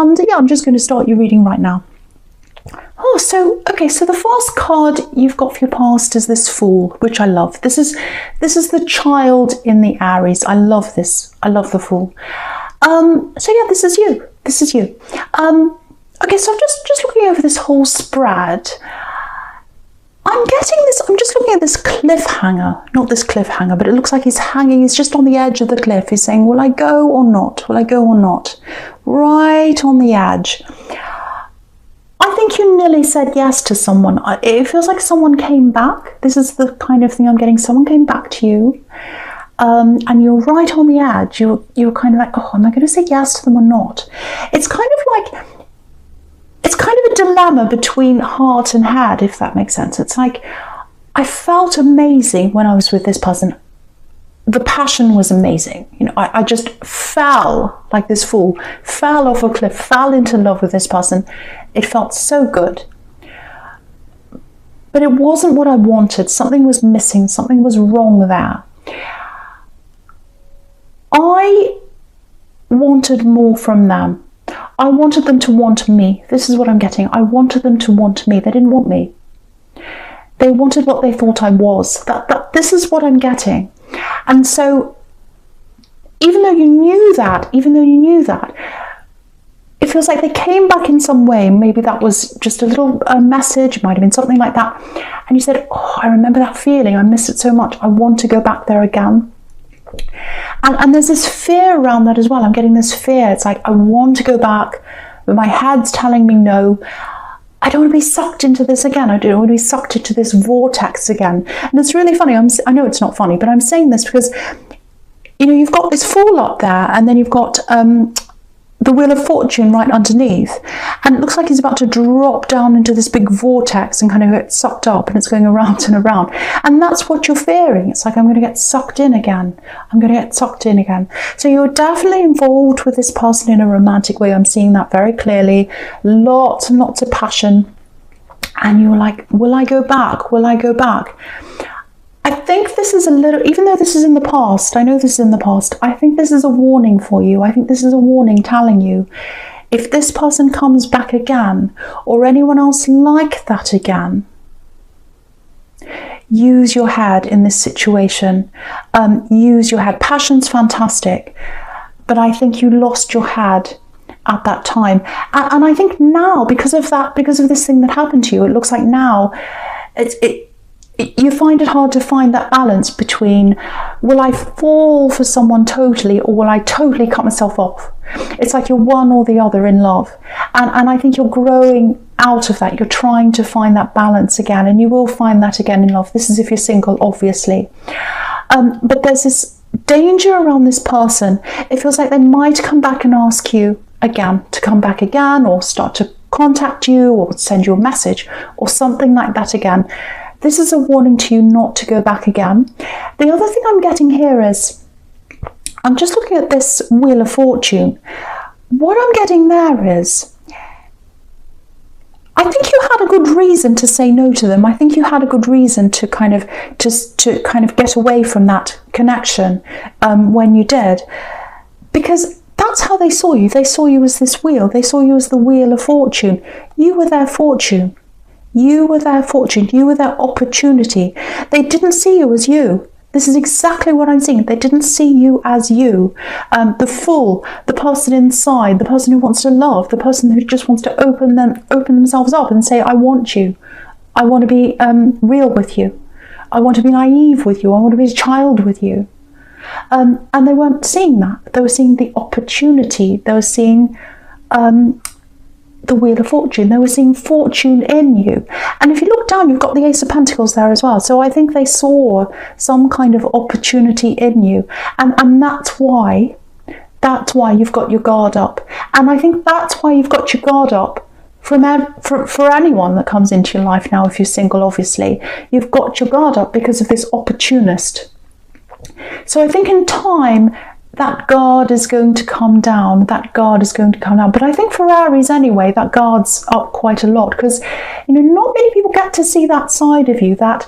And yeah, I'm just going to start your reading right now. Oh, so okay, so the first card you've got for your past is this Fool, which I love. This is the child in the Aries. I love this. I love the Fool. So yeah, this is you. This is you. Okay, so I'm just looking over this whole spread. I'm getting this, I'm just looking at this cliffhanger, not this cliffhanger, but it looks like he's hanging, he's just on the edge of the cliff. He's saying, will I go or not? Will I go or not? Right on the edge. I think you nearly said yes to someone. It feels like someone came back. This is the kind of thing I'm getting. Someone came back to you, and you're right on the edge. You're kind of like, oh, am I going to say yes to them or not? It's kind of like, it's kind of a dilemma between heart and head, if that makes sense. It's like, I felt amazing when I was with this person. The passion was amazing. You know, I just fell like this fool, fell off a cliff, fell into love with this person. It felt so good. But it wasn't what I wanted. Something was missing. Something was wrong there. I wanted more from them. I wanted them to want me. This is what I'm getting. I wanted them to want me. They didn't want me. They wanted what they thought I was. This is what I'm getting. And so, even though you knew that, it feels like they came back in some way. Maybe that was just a little message, might have been something like that. And you said, oh, I remember that feeling. I miss it so much. I want to go back there again. And there's this fear around that as well. I'm getting this fear. It's like, I want to go back, but my head's telling me no. I don't want to be sucked into this again. I don't want to be sucked into this vortex again. And it's really funny. I know it's not funny, but I'm saying this because, you know, you've got this Fool up there, and then you've got the Wheel of Fortune right underneath. And it looks like he's about to drop down into this big vortex and kind of get sucked up, and it's going around and around. And that's what you're fearing. It's like, I'm going to get sucked in again. I'm going to get sucked in again. So you're definitely involved with this person in a romantic way. I'm seeing that very clearly. Lots and lots of passion. And you're like, will I go back? Will I go back? I think this is a little, even though this is in the past, I know this is in the past, I think this is a warning for you. I think this is a warning telling you, if this person comes back again, or anyone else like that again, use your head in this situation. Use your head. Passion's fantastic, but I think you lost your head at that time. And I think now, because of that, because of this thing that happened to you, it looks like now you find it hard to find that balance between, will I fall for someone totally, or will I totally cut myself off? It's like you're one or the other in love. And I think you're growing out of that. You're trying to find that balance again, and you will find that again in love. This is if you're single, obviously. But there's this danger around this person. It feels like they might come back and ask you again to come back again, or start to contact you, or send you a message, or something like that again. This is a warning to you not to go back again. The other thing I'm getting here is, I'm just looking at this Wheel of Fortune. What I'm getting there is, I think you had a good reason to say no to them. I think you had a good reason to kind of get away from that connection when you did, because that's how they saw you. They saw you as this wheel. They saw you as the Wheel of Fortune. You were their fortune. You were their fortune. You were their opportunity. They didn't see you as you. This is exactly what I'm seeing. They didn't see you as you. The Fool, the person inside, the person who wants to love, the person who just wants to open themselves up and say, I want you. I want to be real with you. I want to be naive with you. I want to be a child with you. And they weren't seeing that. They were seeing the opportunity. They were seeing the Wheel of Fortune. They were seeing fortune in you. And if you look down, you've got the Ace of Pentacles there as well. So I think they saw some kind of opportunity in you. And that's why you've got your guard up. And I think that's why you've got your guard up for anyone that comes into your life now, if you're single, obviously. You've got your guard up because of this opportunist. So I think in time, that guard is going to come down. That guard is going to come down. But I think for Aries anyway, that guard's up quite a lot, because, you know, not many people get to see that side of you, that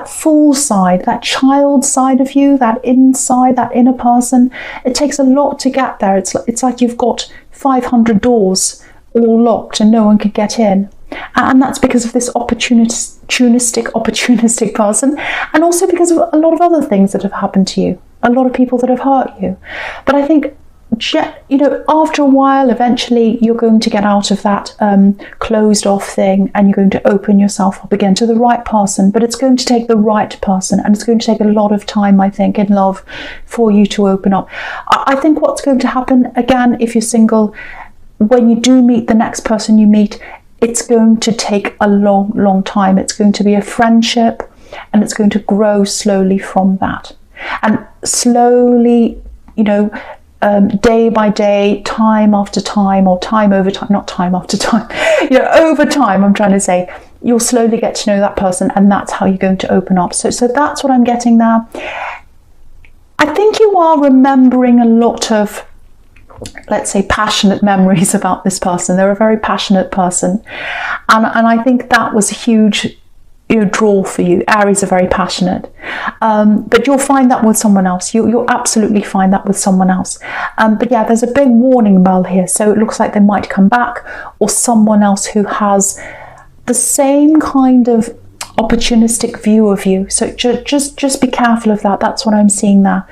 Fool side, that child side of you, that inside, that inner person. It takes a lot to get there. It's like you've got 500 doors all locked and no one could get in. And that's because of this opportunistic person, and also because of a lot of other things that have happened to you, a lot of people that have hurt you. But I think, you know, after a while, eventually you're going to get out of that closed off thing, and you're going to open yourself up again to the right person. But it's going to take the right person, and it's going to take a lot of time, I think, in love for you to open up. I think what's going to happen, again, if you're single, when you do meet the next person you meet, it's going to take a long time. It's going to be a friendship, and it's going to grow slowly from that. And slowly, you know, day by day, time after time, or time over time, not time after time, you know, over time, I'm trying to say, you'll slowly get to know that person, and that's how you're going to open up. So that's what I'm getting there. I think you are remembering a lot of, let's say, passionate memories about this person. They're a very passionate person, and I think that was a huge, you know, draw for you. Aries are very passionate, but you'll find that with someone else. You'll absolutely find that with someone else. But yeah, there's a big warning bell here, so it looks like they might come back, or someone else who has the same kind of opportunistic view of you. So just be careful of that. That's what I'm seeing there.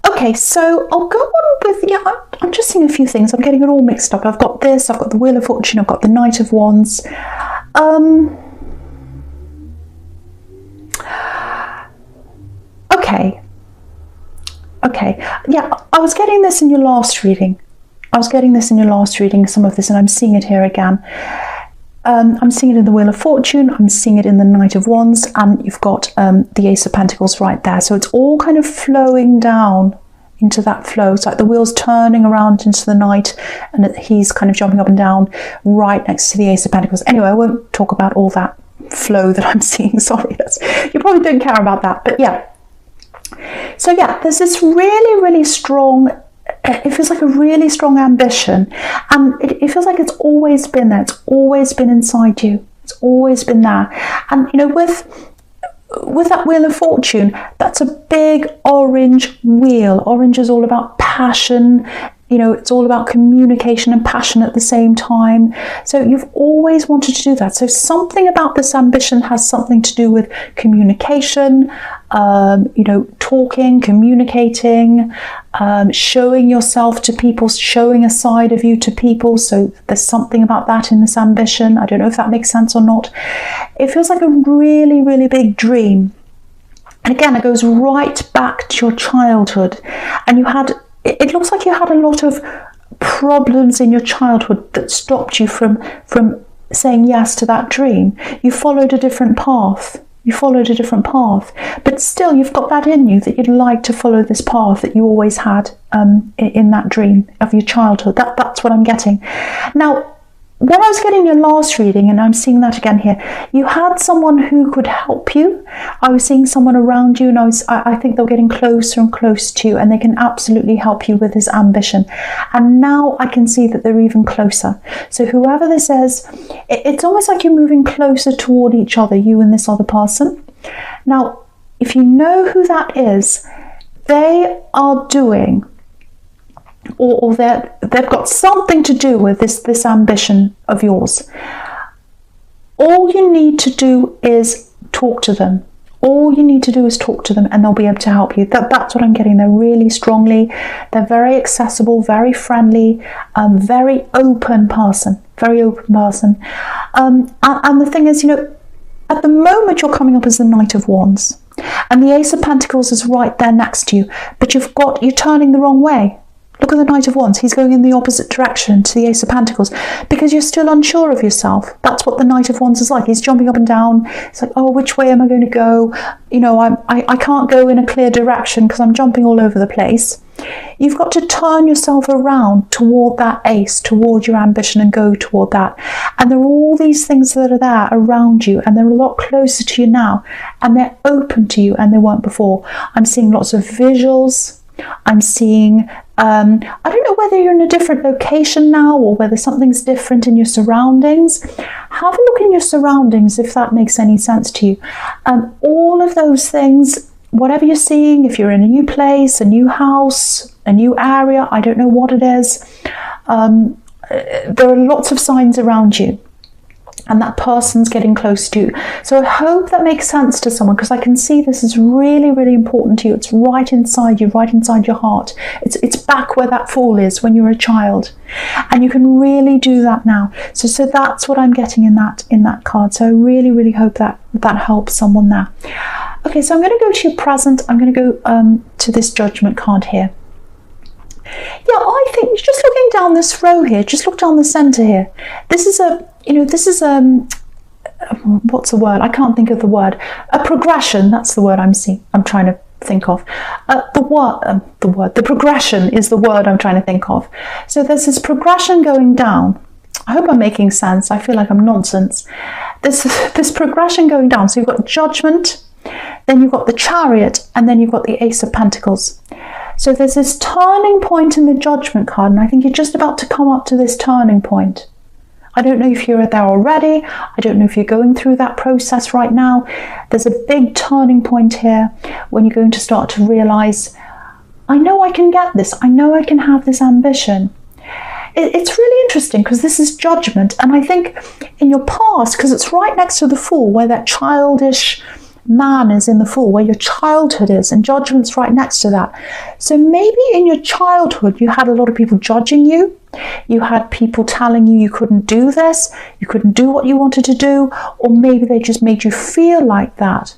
Okay, so I'll go on with, yeah, I'm just seeing a few things. I'm getting it all mixed up. I've got this, I've got the Wheel of Fortune, I've got the Knight of Wands. Okay, yeah, I was getting this in your last reading. Some of this, and I'm seeing it here again. I'm seeing it in the Wheel of Fortune, I'm seeing it in the Knight of Wands, and you've got the Ace of Pentacles right there. So it's all kind of flowing down into that flow. It's like the wheel's turning around into the Knight, and he's kind of jumping up and down right next to the Ace of Pentacles. Anyway, I won't talk about all that flow that I'm seeing. Sorry, you probably don't care about that. But yeah. So yeah, there's this really strong, it feels like a really strong ambition, and it feels like it's always been there. It's always been inside you. It's always been there. And you know, with that Wheel of Fortune, that's a big orange wheel. Orange is all about passion. You know, it's all about communication and passion at the same time. So you've always wanted to do that. So something about this ambition has something to do with communication, you know, talking, communicating, showing yourself to people, showing a side of you to people. So there's something about that in this ambition. I don't know if that makes sense or not. It feels like a really big dream. And again, it goes right back to your childhood. And it looks like you had a lot of problems in your childhood that stopped you from saying yes to that dream. You followed a different path. But still you've got that in you, that you'd like to follow this path that you always had in that dream of your childhood. That's what I'm getting. Now, when I was getting your last reading, and I'm seeing that again here, you had someone who could help you. I was seeing someone around you, and I think they're getting closer and closer to you, and they can absolutely help you with this ambition. And now I can see that they're even closer. So whoever this is, it's almost like you're moving closer toward each other, you and this other person. Now, if you know who that is, they are doing, or they've got something to do with this ambition of yours. All you need to do is talk to them. And they'll be able to help you. That's what I'm getting. They're really strongly. They're very accessible, very friendly, very open person. And the thing is, you know, at the moment you're coming up as the Knight of Wands, and the Ace of Pentacles is right there next to you, but you're turning the wrong way. Look at the Knight of Wands. He's going in the opposite direction to the Ace of Pentacles because you're still unsure of yourself. That's what the Knight of Wands is like. He's jumping up and down. It's like, oh, which way am I going to go? You know, I can't go in a clear direction because I'm jumping all over the place. You've got to turn yourself around toward that ace, toward your ambition, and go toward that. And there are all these things that are there around you, and they're a lot closer to you now, and they're open to you, and they weren't before. I'm seeing lots of visuals. I'm seeing, I don't know whether you're in a different location now or whether something's different in your surroundings. Have a look in your surroundings if that makes any sense to you. All of those things, whatever you're seeing, if you're in a new place, a new house, a new area. I don't know what it is. There are lots of signs around you, and that person's getting close to you. So I hope that makes sense to someone, because I can see this is really, really important to you. It's right inside you, right inside your heart. It's back where that fall is when you were a child, and you can really do that now. So that's what I'm getting in that card. So I really, really hope that helps someone there. Okay, so I'm going to go to your present. I'm going to go to this Judgment card here. Yeah, I think just looking down this row here, just look down the center here. This is what's the word? I can't think of the word. A progression. That's the word I'm trying to think of. The progression is the word I'm trying to think of. So there's this progression going down. I hope I'm making sense. I feel like I'm nonsense. There's this progression going down. So you've got Judgment, then you've got the Chariot, and then you've got the Ace of Pentacles. So there's this turning point in the Judgment card, and I think you're just about to come up to this turning point. I don't know if you're there already. I don't know if you're going through that process right now. There's a big turning point here when you're going to start to realize, I know I can get this. I know I can have this ambition. It's really interesting because this is Judgment, and I think in your past, because it's right next to the Fool, where that childish man is in the Fool, where your childhood is, and Judgment's right next to that. So maybe in your childhood you had a lot of people judging you. You had people telling you couldn't do this, you couldn't do what you wanted to do, or maybe they just made you feel like that.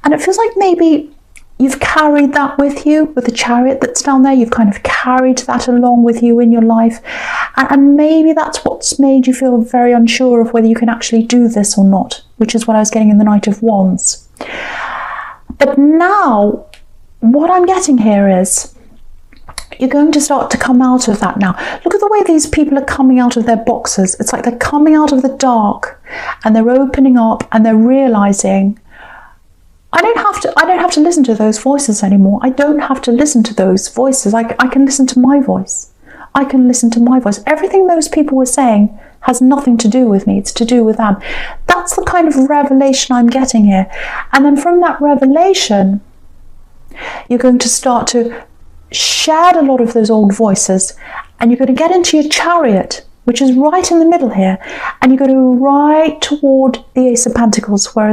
And it feels like maybe you've carried that with you, with the Chariot that's down there. You've kind of carried that along with you in your life, and maybe that's what's made you feel very unsure of whether you can actually do this or not, which is what I was getting in the Knight of Wands. But now, what I'm getting here is you're going to start to come out of that now. Look at the way these people are coming out of their boxes. It's like they're coming out of the dark, and they're opening up, and they're realizing, I don't have to listen to those voices anymore. I don't have to listen to those voices. I can listen to my voice. I can listen to my voice. Everything those people were saying has nothing to do with me. It's to do with them. That's the kind of revelation I'm getting here. And then from that revelation, you're going to start to shed a lot of those old voices, and you're going to get into your Chariot, which is right in the middle here, and you're going to go right toward the Ace of Pentacles, and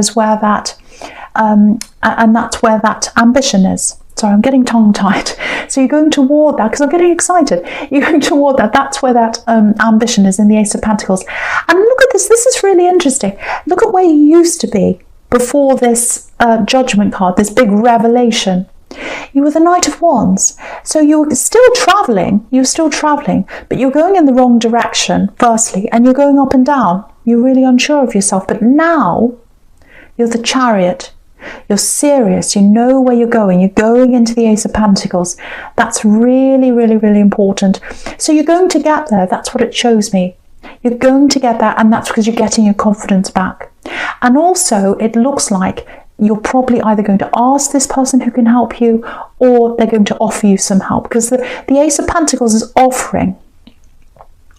that's where that ambition is. Sorry, I'm getting tongue-tied. So you're going toward that, because I'm getting excited. You're going toward that. That's where that ambition is, in the Ace of Pentacles. And look at this. This is really interesting. Look at where you used to be before this Judgment card, this big revelation. You were the Knight of Wands. So you were still traveling. But you're going in the wrong direction, firstly, and you're going up and down. You're really unsure of yourself. But now you're the Chariot. You're serious. You know where you're going. You're going into the Ace of Pentacles. That's really, really, really important. So you're going to get there. That's what it shows me. You're going to get there, and that's because you're getting your confidence back. And also, it looks like you're probably either going to ask this person who can help you, or they're going to offer you some help, because the Ace of Pentacles is offering.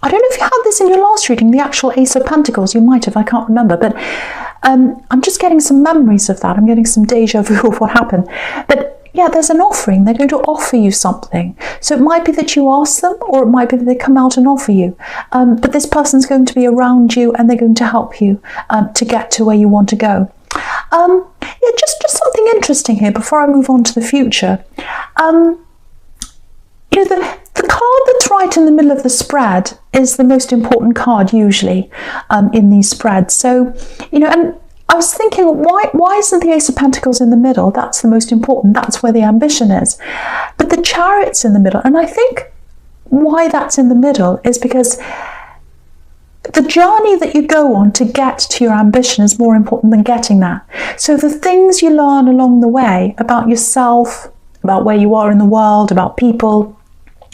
I don't know if you had this in your last reading, the actual Ace of Pentacles. You might have, I can't remember, but I'm just getting some memories of that. I'm getting some deja vu of what happened. But yeah, there's an offering. They're going to offer you something. So it might be that you ask them, or it might be that they come out and offer you. But this person's going to be around you, and they're going to help you to get to where you want to go. Yeah, just something interesting here before I move on to the future. The card that's right in the middle of the spread is the most important card usually in these spreads. So, and I was thinking, why isn't the Ace of Pentacles in the middle? That's the most important. That's where the ambition is. But the Chariot's in the middle. And I think why that's in the middle is because the journey that you go on to get to your ambition is more important than getting there. So the things you learn along the way about yourself, about where you are in the world, about people,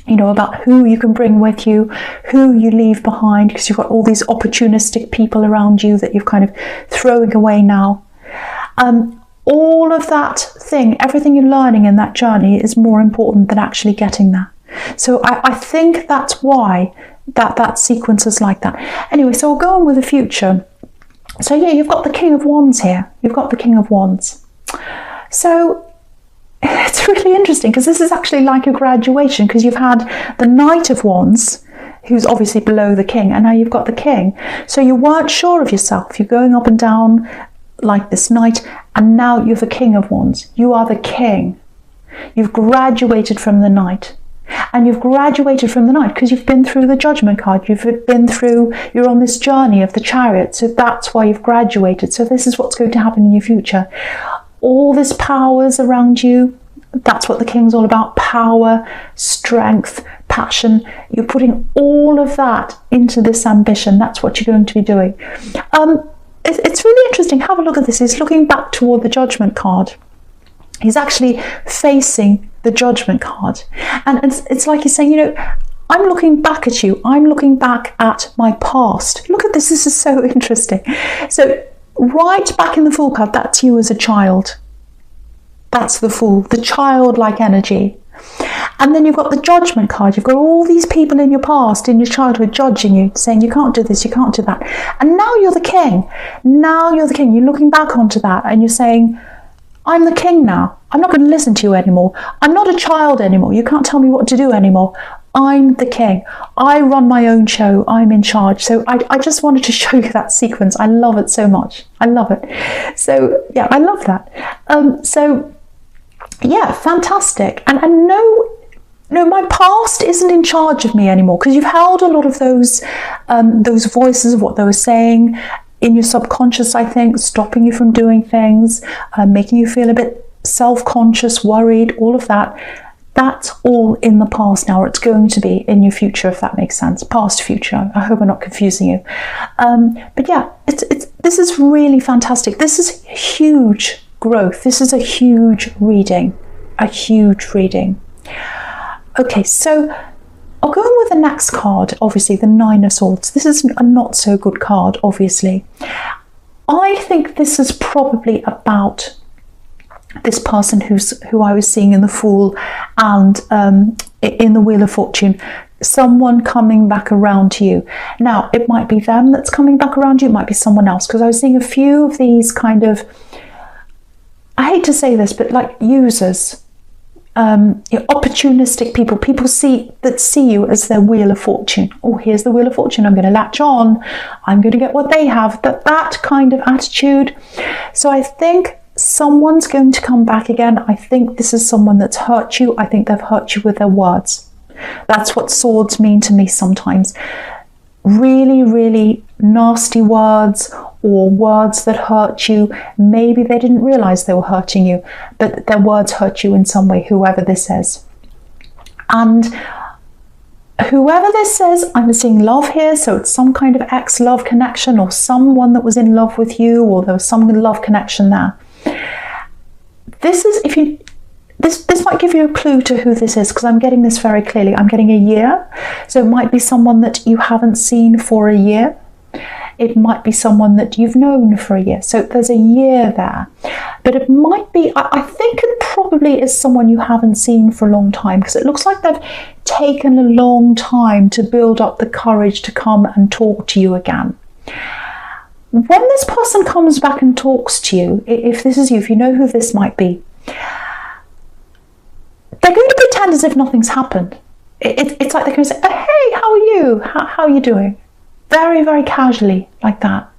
about who you can bring with you, who you leave behind, because you've got all these opportunistic people around you that you're kind of throwing away now. All of that thing, everything you're learning in that journey is more important than actually getting there. So I think that's why that sequence is like that. Anyway, so we'll go on with the future. So yeah, you've got the King of Wands here. You've got the King of Wands. So it's it's really interesting because this is actually like a graduation, because you've had the Knight of Wands, who's obviously below the King, and now you've got the King. So you weren't sure of yourself. You're going up and down like this Knight, and now you're the King of Wands. You are the King. You've graduated from the Knight. And you've graduated from the Knight because you've been through the Judgment card. You're on this journey of the Chariot. So that's why you've graduated. So this is what's going to happen in your future. All this power's around you. That's what the King's all about. Power, strength, passion. You're putting all of that into this ambition. That's what you're going to be doing. It's really interesting. Have a look at this. He's looking back toward the Judgment card. He's actually facing the Judgment card. And it's like he's saying, you know, I'm looking back at you. I'm looking back at my past. Look at this. This is so interesting. So right back in the Fool card, that's you as a child. That's the Fool, the childlike energy. And then you've got the Judgment card. You've got all these people in your past, in your childhood, judging you, saying you can't do this, you can't do that. And now you're the King. Now you're the King. You're looking back onto that and you're saying, I'm the King now. I'm not going to listen to you anymore. I'm not a child anymore. You can't tell me what to do anymore. I'm the King. I run my own show. I'm in charge. So I just wanted to show you that sequence. I love it so much. I love it. So yeah, I love that. So yeah, fantastic. And no, my past isn't in charge of me anymore, because you've held a lot of those voices of what they were saying in your subconscious, I think, stopping you from doing things, making you feel a bit self-conscious, worried, all of that. That's all in the past now, or it's going to be in your future, if that makes sense. Past, future. I hope I'm not confusing you. But yeah, this is really fantastic. This is huge growth. This is a huge reading. A huge reading. Okay, so I'll go in with the next card, obviously, the Nine of Swords. This is a not so good card, obviously. I think this is probably about this person who I was seeing in the Fool and in the Wheel of Fortune. Someone coming back around to you. Now, it might be them that's coming back around you. It might be someone else, because I was seeing a few of these kind of, I hate to say this, but like users. Opportunistic people see you as their Wheel of Fortune. Oh, here's the Wheel of Fortune. I'm going to latch on. I'm going to get what they have. That kind of attitude. So I think someone's going to come back again. I think this is someone that's hurt you. I think they've hurt you with their words. That's what swords mean to me sometimes. Really, really nasty words, or words that hurt you. Maybe they didn't realize they were hurting you, but their words hurt you in some way, whoever this is. And whoever this is, I'm seeing love here, so it's some kind of ex-love connection, or someone that was in love with you, or there was some love connection there. This is, this might give you a clue to who this is, because I'm getting this very clearly. I'm getting a year, so it might be someone that you haven't seen for a year. It might be someone that you've known for a year. So there's a year there. But it might be, I think it probably is someone you haven't seen for a long time, because it looks like they've taken a long time to build up the courage to come and talk to you again. When this person comes back and talks to you, if this is you, if you know who this might be, they're going to pretend as if nothing's happened. It's like they're going to say, oh, hey, how are you? How are you doing? Very, very casually, like that.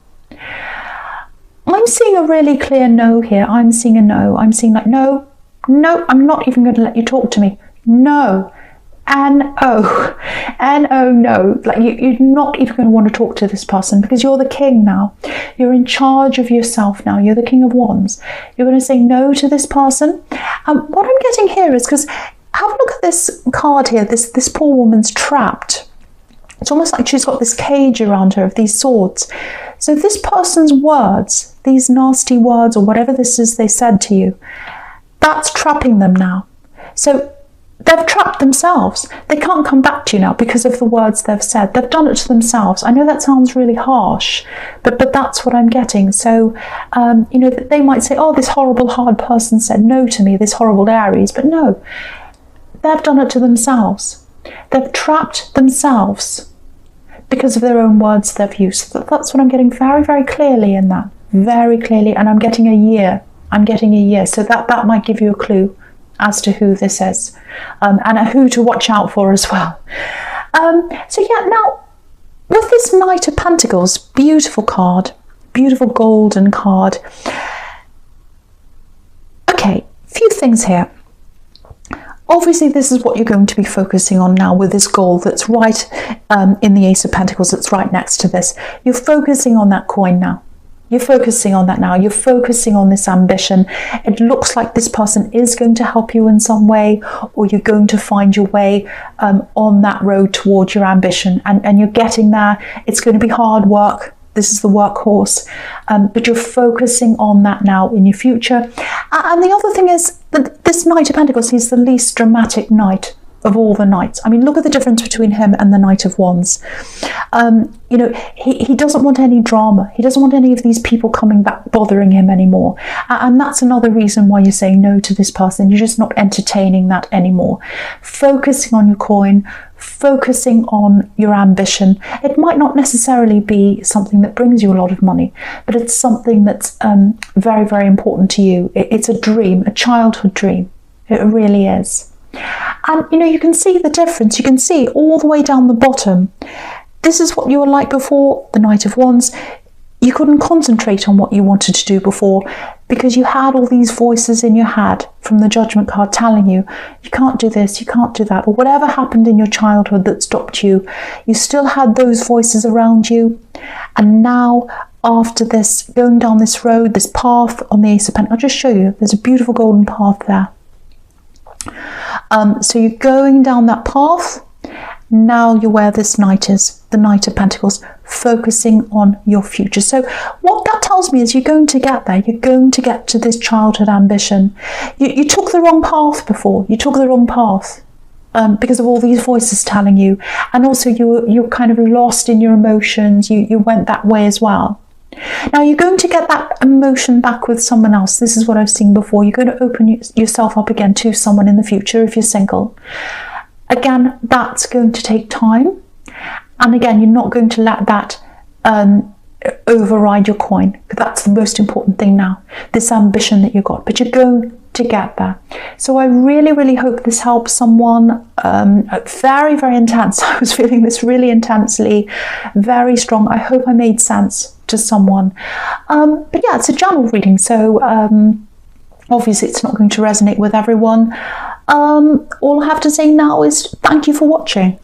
I'm seeing a really clear no here. I'm seeing a no. I'm seeing like, no, I'm not even going to let you talk to me. No. N-O. N-O, no. Like you're not even going to want to talk to this person, because you're the King now. You're in charge of yourself now. You're the King of Wands. You're going to say no to this person. What I'm getting here is, because have a look at this card here. This poor woman's trapped. It's almost like she's got this cage around her of these swords. So this person's words, these nasty words, or whatever this is they said to you, that's trapping them now. So they've trapped themselves. They can't come back to you now because of the words they've said. They've done it to themselves. I know that sounds really harsh, but that's what I'm getting. So, they might say, oh, this horrible, hard person said no to me, this horrible Aries. But no, they've done it to themselves. They've trapped themselves because of their own words they've used. That's what I'm getting very, very clearly in that. Very clearly. And I'm getting a year. I'm getting a year. So that might give you a clue as to who this is, and who to watch out for as well. So yeah, now with this Knight of Pentacles, beautiful card, beautiful golden card. Okay, few things here. Obviously, this is what you're going to be focusing on now with this gold that's right in the Ace of Pentacles, that's right next to this. You're focusing on that coin now. You're focusing on that now. You're focusing on this ambition. It looks like this person is going to help you in some way, or you're going to find your way on that road towards your ambition. And you're getting there. It's going to be hard work. This is the workhorse, but you're focusing on that now in your future. And the other thing is that this Knight of Pentacles, he's the least dramatic knight of all the knights. I mean, look at the difference between him and the Knight of Wands. You know, he doesn't want any drama. He doesn't want any of these people coming back bothering him anymore. And that's another reason why you're saying no to this person. You're just not entertaining that anymore. Focusing on your coin, focusing on your ambition. It might not necessarily be something that brings you a lot of money, but it's something that's very, very important to you. It's a dream, a childhood dream. It really is. And you know, you can see the difference. You can see all the way down the bottom. This is what you were like before, the Knight of Wands. You couldn't concentrate on what you wanted to do before because you had all these voices in your head from the Judgment card telling you, you can't do this, you can't do that, or whatever happened in your childhood that stopped you. You still had those voices around you. And now, after this, going down this road, this path on the Ace of Pentacles, I'll just show you, there's a beautiful golden path there. So you're going down that path. Now you're where this knight is, the Knight of Pentacles, focusing on your future. So what that tells me is you're going to get there. You're going to get to this childhood ambition. You took the wrong path before. You took the wrong path because of all these voices telling you. And also you're kind of lost in your emotions. You went that way as well. Now you're going to get that emotion back with someone else. This is what I've seen before. You're going to open yourself up again to someone in the future if you're single. Again, that's going to take time. And again, you're not going to let that override your coin. That's the most important thing now, this ambition that you've got. But you're going to get there. So I really, really hope this helps someone. Very, very intense. I was feeling this really intensely, very strong. I hope I made sense to someone. But yeah, it's a general reading. So obviously it's not going to resonate with everyone. All I have to say now is thank you for watching.